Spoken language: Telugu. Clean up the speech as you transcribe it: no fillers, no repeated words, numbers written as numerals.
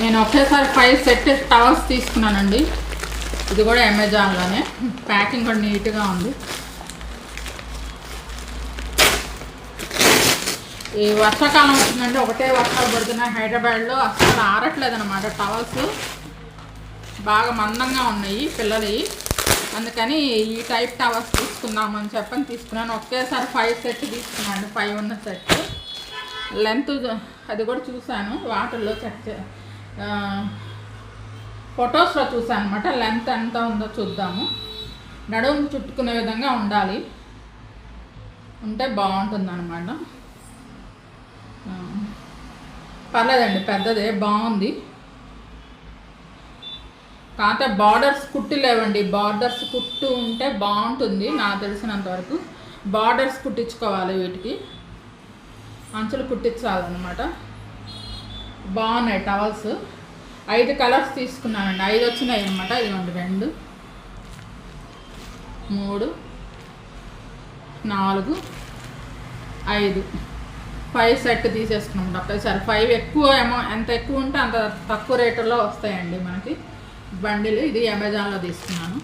నేను ఒకేసారి 5 సెట్ టవల్స్ తీసుకున్నానండి. ఇది కూడా అమెజాన్లోనే. ప్యాకింగ్ కూడా నీట్గా ఉంది. ఈ వర్షాకాలం వచ్చిందంటే ఒకటే వర్షాలు పడుతున్నాయి హైదరాబాద్లో. అసలు ఆరట్లేదు అనమాట. టవల్స్ బాగా మందంగా ఉన్నాయి పిల్లలవి. అందుకని ఈ టైప్ టవల్స్ తీసుకుందామని చెప్పని తీసుకున్నాను. ఒకేసారి 5 సెట్ తీసుకున్నాను. 5 ఉన్న సెట్. లెంత్ అది కూడా చూశాను వాటర్లో ఫొటోస్లో చూసాను అనమాట. లెంత్ ఎంత ఉందో చూద్దాము. నడుము చుట్టుకునే విధంగా ఉండాలి, ఉంటే బాగుంటుంది అనమాట. పర్లేదండి, పెద్దదే బాగుంది. కాకపోతే బార్డర్స్ కుట్టు లేవండి. బార్డర్స్ కుట్టు ఉంటే బాగుంటుంది నాకు తెలిసినంతవరకు. బార్డర్స్ కుట్టించుకోవాలి వీటికి, అంచులు కుట్టించాలన్నమాట. బాగున్నాయి టవల్స్. 5 కలర్స్ తీసుకున్నానండి. 5 వచ్చినాయి అనమాట. ఇదిగోండి 2, 3, 4, 5 5 సెట్ తీసేసుకున్నాం ఒకేసారి. 5 ఎక్కువ ఎంత ఎక్కువ ఉంటే అంత తక్కువ రేటులో వస్తాయండి మనకి బండిలు. ఇది అమెజాన్లో తీసుకున్నాను.